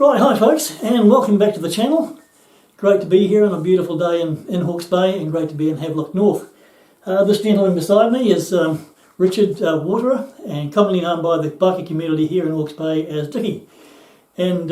Right, hi folks, and welcome back to the channel. Great to be here on a beautiful day in Hawke's Bay, and great to be in Havelock North. This gentleman beside me is Richard Waterer, and commonly known by the biker community here in Hawke's Bay as Dickie. And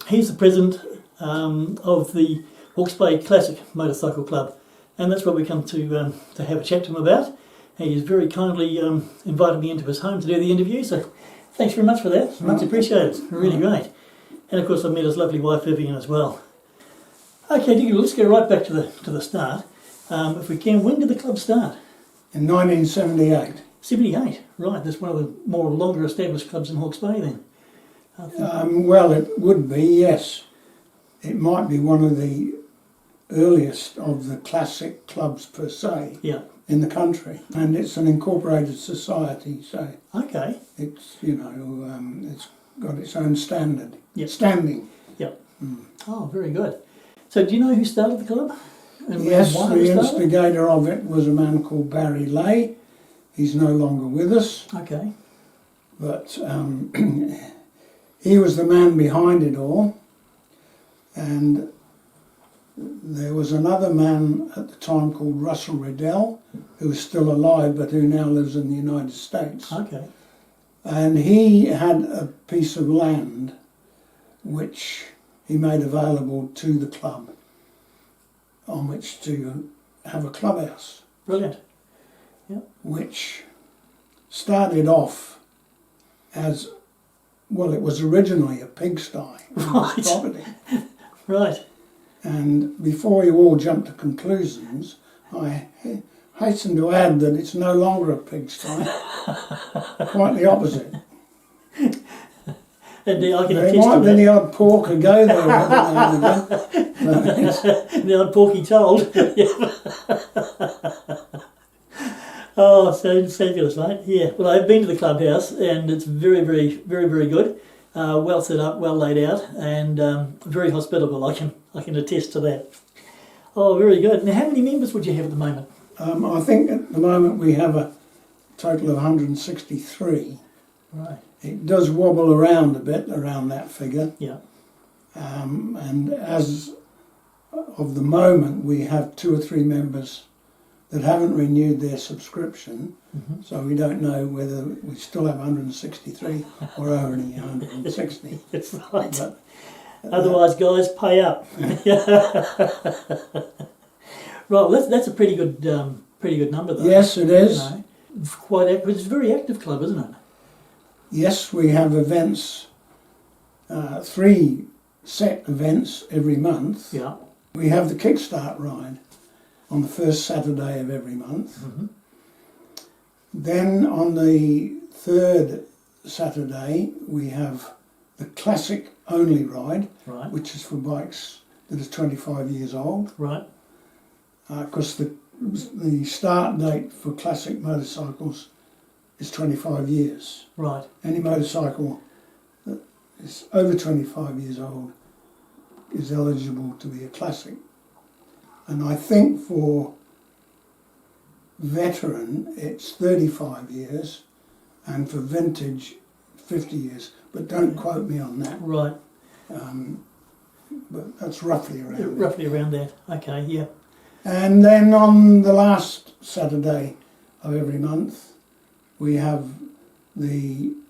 he's the president of the Hawke's Bay Classic Motorcycle Club, and that's what we come to have a chat to him about. He has very kindly invited me into his home to do the interview, so thanks very much for that. Much appreciated. Really great. And of course, I've met his lovely wife Vivian as well. Okay, Dickie, let's go right back to the start. If we can, when did the club start? In 1978. 78, right. That's one of the more longer established clubs in Hawke's Bay then. Well, it would be, yes. It might be one of the earliest of the classic clubs per se in the country. And it's an incorporated society, so okay. it's, you know, it's got its own standard. Yep. Standing. Yep. Oh, very good. So do you know who started the club? And yes, why the instigator of it was a man called Barry Lay. He's no longer with us. Okay. But he was the man behind it all. And there was another man at the time called Russell Riddell, who was still alive but who now lives in the United States. Okay. And he had a piece of land which he made available to the club on which to have a clubhouse. Brilliant. Yep. Which started off as, well, it was originally a pigsty. Right. Property. Right. And before you all jump to conclusions, I hasten to add that it's no longer a pigsty. Quite the opposite. Indeed, I can There attest might to be that. the odd porker go there every now and again. The old porky told. Oh, so fabulous, mate. Yeah, well, I've been to the clubhouse and it's very, very, very, very good. Well set up, well laid out, and very hospitable. I can attest to that. Oh, very good. Now, how many members would you have at the moment? I think at the moment we have a total of 163. Right. It does wobble around a bit around that figure. Yeah. And as of the moment, we have 2 or 3 members that haven't renewed their subscription, so we don't know whether we still have 163 or only 160. That's right. But, otherwise, guys, pay up. Right, well, that's a pretty good number, though. yes, it is. You know, quite active. It's a very active club, isn't it? Yes, we have events, 3 set events every month. Yeah. We have the Kickstart ride on the first Saturday of every month. Then on the 3rd Saturday we have the Classic Only ride, Right. which is for bikes that are 25 years old. Right. Because the start date for classic motorcycles is 25 years. Right. Any motorcycle that is over 25 years old is eligible to be a classic. And I think for veteran it's 35 years, and for vintage 50 years. But don't quote me on that. Right. But that's roughly around Roughly around that. Okay, yeah. And then on the last Saturday of every month we have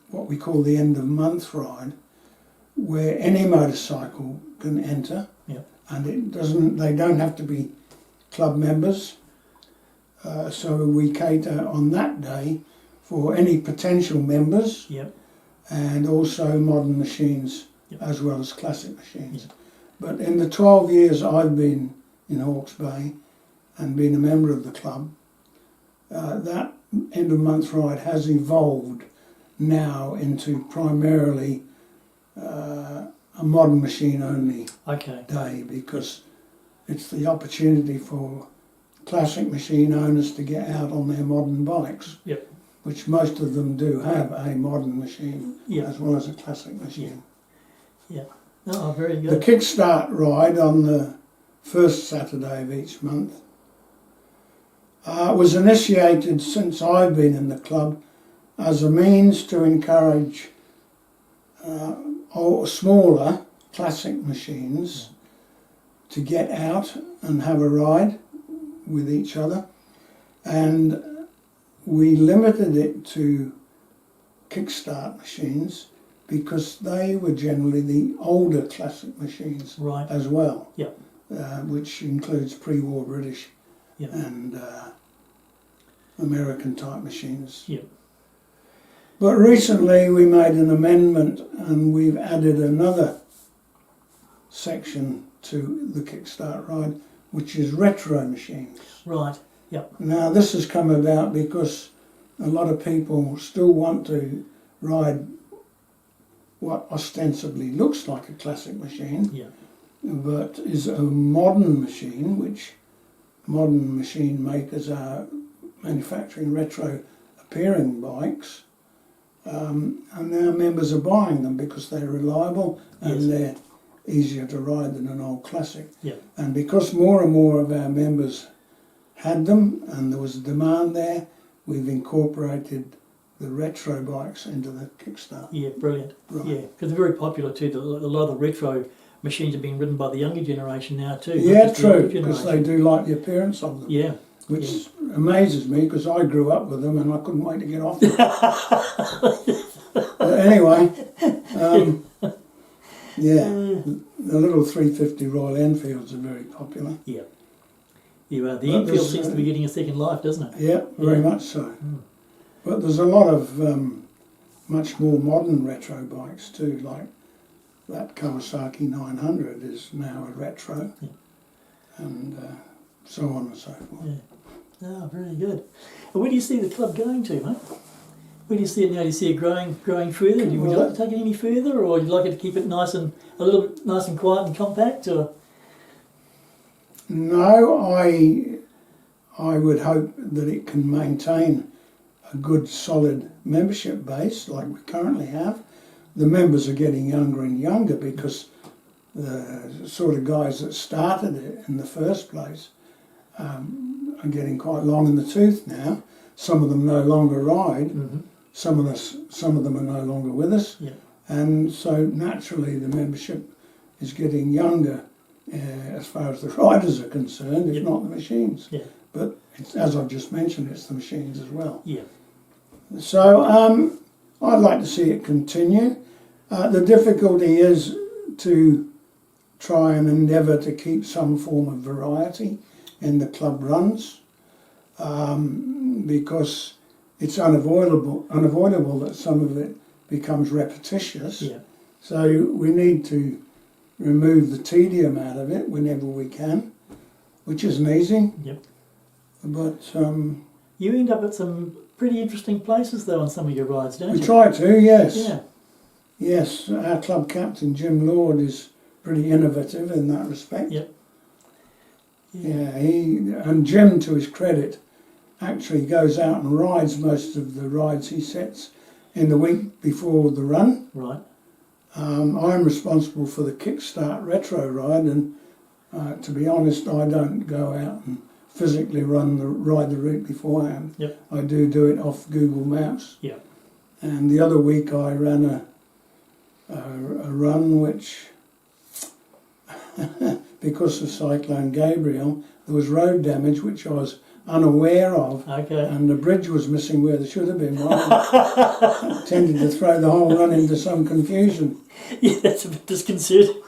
what we call the end of month ride, where any motorcycle can enter. Yep. And they don't have to be club members. So we cater on that day for any potential members. Yep. And also modern machines, Yep. as well as classic machines. Yep. But in the 12 years I've been in Hawke's Bay and been a member of the club, that end of month ride has evolved now into primarily a modern machine only day, because it's the opportunity for classic machine owners to get out on their modern bikes. Yep. Which most of them do have a modern machine, Yep. as well as a classic machine. Yeah. Oh, very The good. Kickstart ride on the first Saturday of each month was initiated since I've been in the club as a means to encourage smaller classic machines to get out and have a ride with each other, and we limited it to kickstart machines because they were generally the older classic machines Right. as well, Yep. which includes pre-war British Yep. and American type machines. Yep. But recently we made an amendment and we've added another section to the kickstart ride, which is retro machines. Right. Yep. Now this has come about because a lot of people still want to ride what ostensibly looks like a classic machine, Yeah. but is a modern machine, which modern machine makers are manufacturing retro appearing bikes, and now members are buying them because they're reliable and Yes. they're easier to ride than an old classic. Yeah. And because more and more of our members had them and there was a demand there, we've incorporated the retro bikes into the kickstart. Yeah, brilliant. Right. Yeah, because they're very popular too. A lot of the retro machines are being ridden by the younger generation now too. not Yeah, just the older true, because they generation. do like the appearance of them, Yeah. which amazes me because I grew up with them and I couldn't wait to get off them. But anyway, yeah, the little 350 Royal Enfields are very popular. Yeah. The But Enfield there's, seems to be getting a second life, doesn't it? Yeah, very Yeah. much so. But there's a lot of much more modern retro bikes too, like that Kawasaki 900 is now a retro, and so on and so forth. Yeah. Oh, very good. And where do you see the club going to, mate? Where do you see it now? Do you see it growing further? Would you like to take it any further, or would you like it to keep it nice and quiet and compact? Or No, I would hope that it can maintain a good solid membership base like we currently have. The members are getting younger and younger because the sort of guys that started it in the first place are getting quite long in the tooth now. Some of them no longer ride. Some of them are no longer with us. Yeah. And so naturally the membership is getting younger as far as the riders are concerned, if not the machines. Yeah. But it's, as I've just mentioned, it's the machines as well. Yeah. So I'd like to see it continue. The difficulty is to try and endeavour to keep some form of variety in the club runs, because it's unavoidable that some of it becomes repetitious. Yeah. So we need to remove the tedium out of it whenever we can, which isn't easy. Yep. But You end up at some pretty interesting places though on some of your rides, don't we you? try to, yes. Yeah. Yes, our club captain, Jim Lord, is pretty innovative in that respect. Yep. Yeah, and Jim, to his credit, actually goes out and rides most of the rides he sets in the week before the run. Right. I'm responsible for the Kickstart Retro ride, and to be honest, I don't go out and physically ride the route beforehand. Yep. I do it off Google Maps. Yeah. And the other week I ran a run which, because of Cyclone Gabriel, there was road damage which I was unaware of. Okay. And the bridge was missing where there should have been one. It tended to throw the whole run into some confusion. Yeah, that's a bit disconcerting.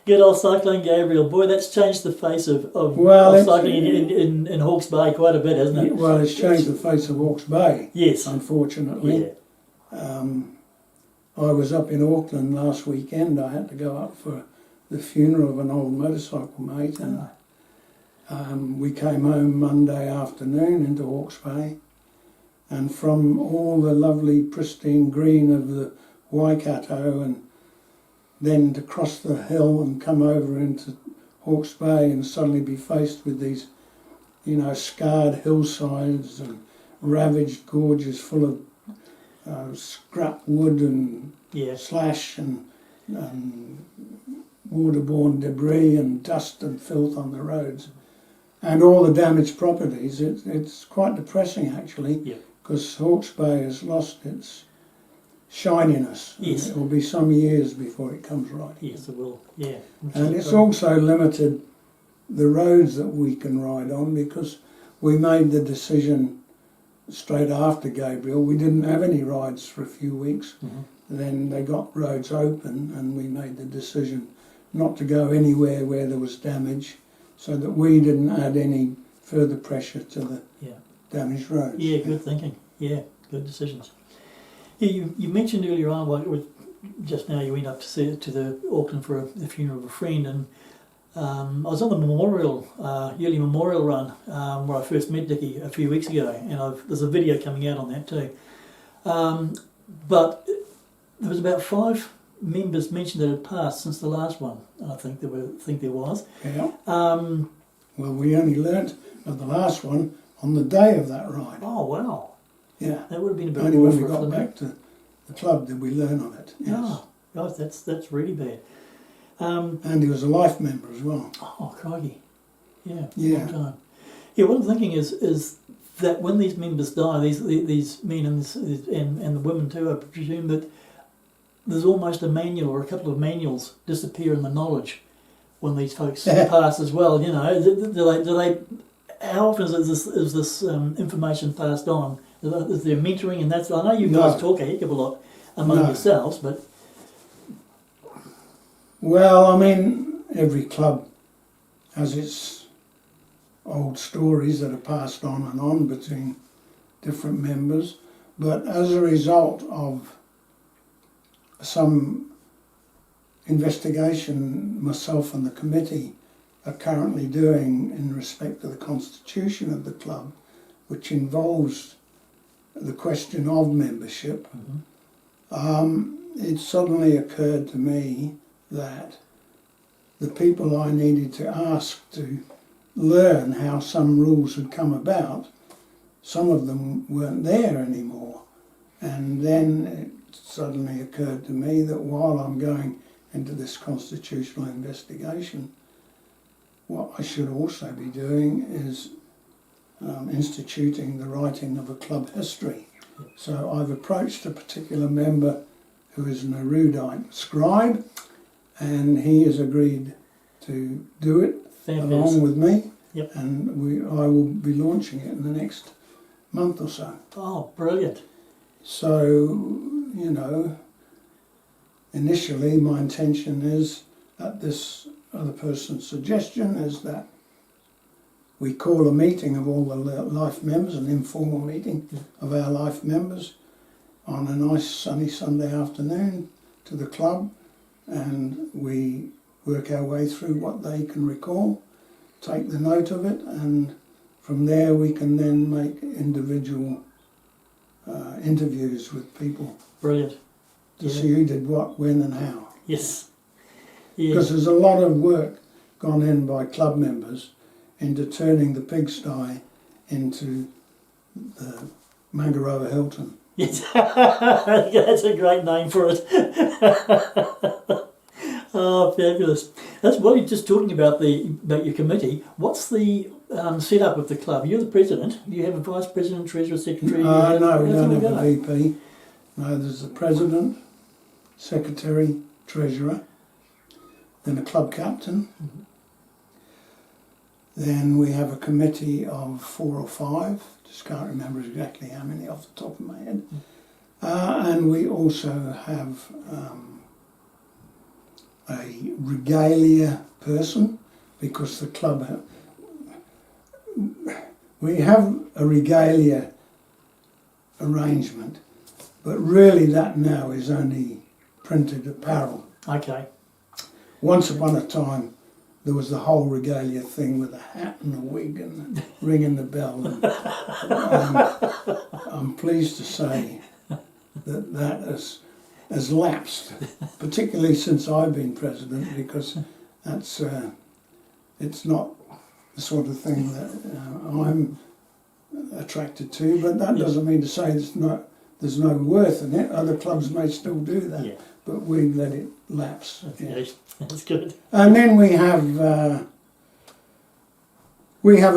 Good old Cyclone Gabriel. Boy, that's changed the face of cycling in Hawke's Bay quite a bit, hasn't it? Well, it's changed the face of Hawke's Bay, Yes. unfortunately. Yeah. I was up in Auckland last weekend. I had to go up for the funeral of an old motorcycle mate, and we came home Monday afternoon into Hawke's Bay, and from all the lovely pristine green of the Waikato, and then to cross the hill and come over into Hawke's Bay and suddenly be faced with these, scarred hillsides and ravaged gorges full of scrap wood and slash and waterborne debris and dust and filth on the roads, and all the damaged properties. It's quite depressing actually, because Hawke's Bay has lost its shininess. Yes. It will be some years before it comes right. Yes, it will. Yeah. And it's also limited the roads that we can ride on, because we made the decision straight after Gabriel. We didn't have any rides for a few weeks. Then they got roads open and we made the decision not to go anywhere where there was damage, so that we didn't add any further pressure to the damaged roads. Yeah, good thinking. Yeah, good decisions. Yeah, you mentioned earlier on, just now you went up to the Auckland for the funeral of a friend, and I was on the yearly memorial run where I first met Dickie a few weeks ago, and there's a video coming out on that too. But there was about 5 members mentioned that had passed since the last one. I think there was. Yeah. Well, we only learnt of the last one on the day of that ride. Oh wow! Yeah. That would have been a bit. Only when we got back to the club did we learn of it. Yes. Oh, God, that's really bad. And he was a life member as well. Oh, crikey! Yeah. Yeah. Long time. Yeah. What I'm thinking is that when these members die, these men and the women too, I presume that there's almost a manual or a couple of manuals disappear in the knowledge when these folks pass as well. You know, do they? How often is this information passed on? Is there mentoring and that's? I know you guys talk a heck of a lot among yourselves, but well, I mean, every club has its old stories that are passed on and on between different members, but as a result of some investigation myself and the committee are currently doing in respect to the constitution of the club, which involves the question of membership, it suddenly occurred to me that the people I needed to ask to learn how some rules had come about, some of them weren't there anymore. And then it suddenly occurred to me that while I'm going into this constitutional investigation, what I should also be doing is instituting the writing of a club history. So I've approached a particular member who is an erudite scribe, and he has agreed to do it along with me. Yep. And I will be launching it in the next month or so. Oh, brilliant. So, you know, initially my intention is, at this other person's suggestion, is that we call a meeting of all the life members, an informal meeting of our life members on a nice sunny Sunday afternoon to the club, and we work our way through what they can recall, take the note of it, and from there we can then make individual interviews with people. Brilliant. To see who did what, when and how. Yes. Yeah. Because there's a lot of work gone in by club members into turning the pigsty into the Mangaroa Hilton. Yes. That's a great name for it. Oh, fabulous. That's what you're just talking about your committee. What's the setup of the club? You're the president. Do you have a vice president, treasurer, secretary? No, we don't have a VP. No, there's the president, secretary, treasurer, then a club captain. Then we have a committee of 4 or 5, just can't remember exactly how many off the top of my head. And we also have a regalia person, because the club, we have a regalia arrangement, but really that now is only printed apparel. Okay. Once upon a time there was the whole regalia thing with a hat and a wig and ringing the bell. And, I'm pleased to say that has lapsed, particularly since I've been president, because that's it's not the sort of thing that I'm attracted to. But that doesn't mean to say there's no worth in it. Other clubs may still do that, but we let it lapse. That's good. And then we have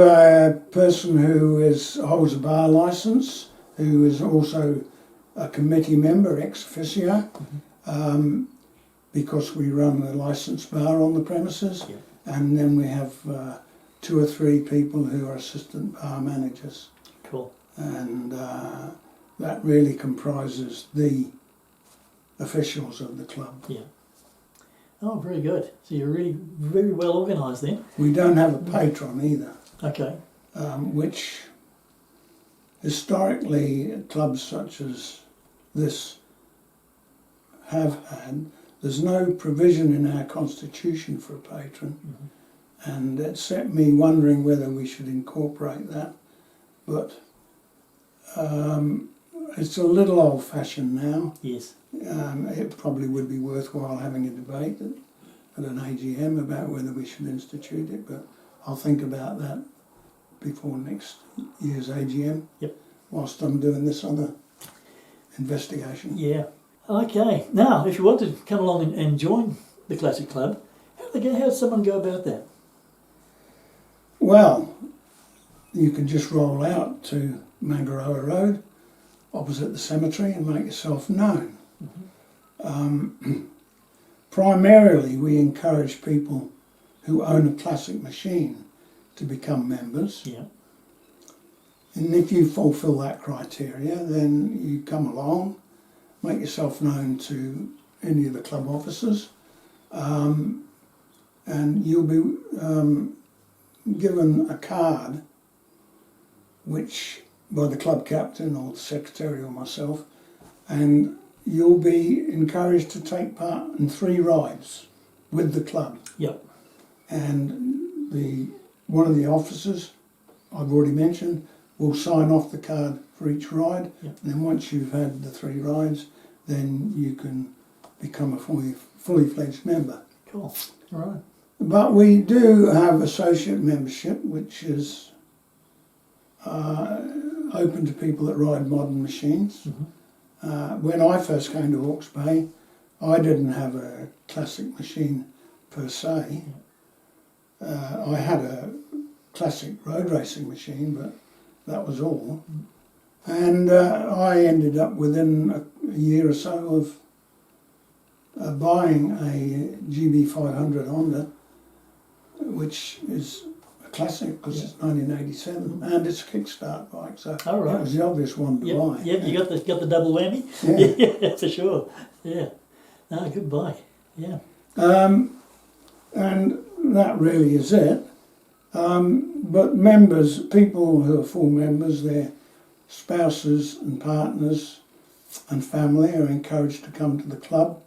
a person who holds a bar licence, who is also a committee member ex officio, because we run a licensed bar on the premises, Yeah. and then we have 2 or 3 people who are assistant bar managers, Cool. and that really comprises the officials of the club. Yeah. Oh, very good. So you're really very well organised then. We don't have a patron either, Okay. which historically clubs such as this have had. There's no provision in our constitution for a patron, and it set me wondering whether we should incorporate that, but it's a little old-fashioned now. Yes. It probably would be worthwhile having a debate at an AGM about whether we should institute it, but I'll think about that before next year's AGM. Yep. Whilst I'm doing this other investigation. Yeah. Okay. Now, if you want to come along and join the Classic Club, how does someone go about that? Well, you can just roll out to Mangaroa Road, opposite the cemetery, and make yourself known. Primarily, we encourage people who own a classic machine to become members. Yeah. And if you fulfil that criteria, then you come along, make yourself known to any of the club officers, and you'll be given a card which by the club captain or the secretary or myself, and you'll be encouraged to take part in 3 rides with the club. Yep. And one of the officers I've already mentioned will sign off the card for each ride. Yep. And then once you've had the 3 rides, then you can become a fully fledged member. Cool. All right. But we do have associate membership, which is open to people that ride modern machines. When I first came to Hawke's Bay, I didn't have a classic machine per se. I had a classic road racing machine, but that was all. And I ended up within a year or so of buying a GB500 Honda, which is a classic because it's 1987, and it's a kickstart bike, so All right. it was the obvious one to buy. Yep, you got the double whammy. Yeah. Yeah, for sure. Yeah. No, good bike. Yeah. And that really is it. But members, people who are full members, their spouses and partners and family are encouraged to come to the club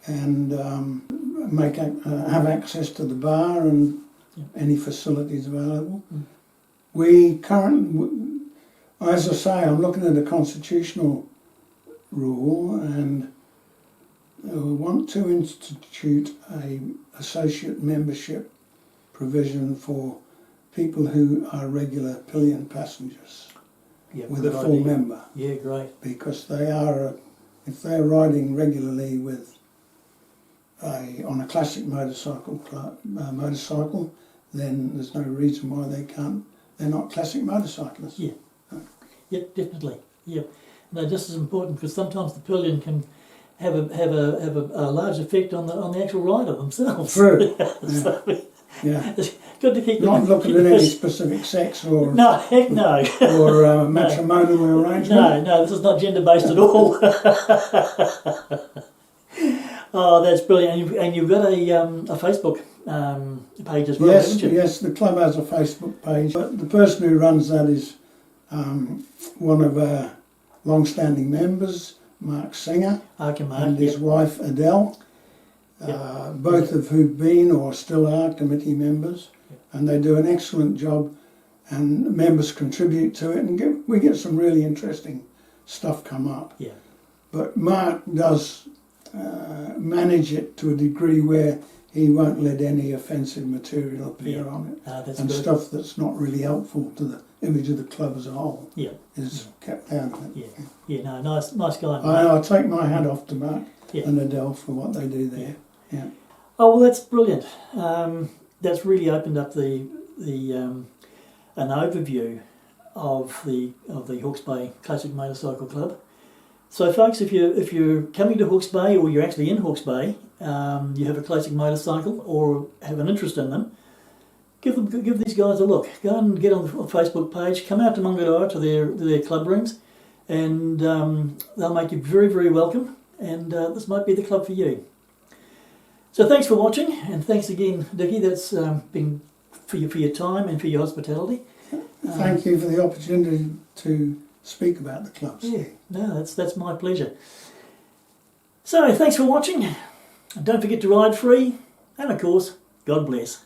and have access to the bar and any facilities available. We currently, as I say, I'm looking at a constitutional rule, and we want to institute a associate membership provision for people who are regular pillion passengers with a full member. Yeah, great. Because they are, if they're riding regularly with on a classic motorcycle, then there's no reason why they're not classic motorcyclists. Yeah. Yep, definitely. Yep. No, just as important, because sometimes the pillion can have a large effect on the actual rider themselves. True. So, Yeah. it's good to keep Not looking at any specific sex or No, heck no. or matrimonial arrangement. No, this is not gender based at all. Oh, that's brilliant. And you've got a Facebook page as well, haven't you? Yes, the club has a Facebook page, but the person who runs that is one of our long-standing members, Mark Singer, Okay, Mark, and his wife Adele, both of who've been or still are committee members, and they do an excellent job, and members contribute to it, and we get some really interesting stuff come up. Yeah. But Mark does manage it to a degree where he won't let any offensive material appear on it, That's and good. stuff that's not really helpful to the image of the club as a whole is kept out of it. Yeah, no, nice guy. I take my hat off to Mark Yeah. and Adele for what they do there. Yeah. Oh well, that's brilliant. That's really opened up the an overview of the Hawke's Bay Classic Motorcycle Club. So folks, if you're coming to Hawke's Bay, or you're actually in Hawke's Bay, you have a classic motorcycle or have an interest in them, give these guys a look. Go and get on the Facebook page, come out to Mungadara to their club rooms, and they'll make you very, very welcome, and this might be the club for you. So thanks for watching, and thanks again, Dickie. That's been for your time and for your hospitality. Thank you for the opportunity to speak about the clubs. Yeah, no, that's my pleasure. So thanks for watching, and don't forget to ride free, and of course, God bless.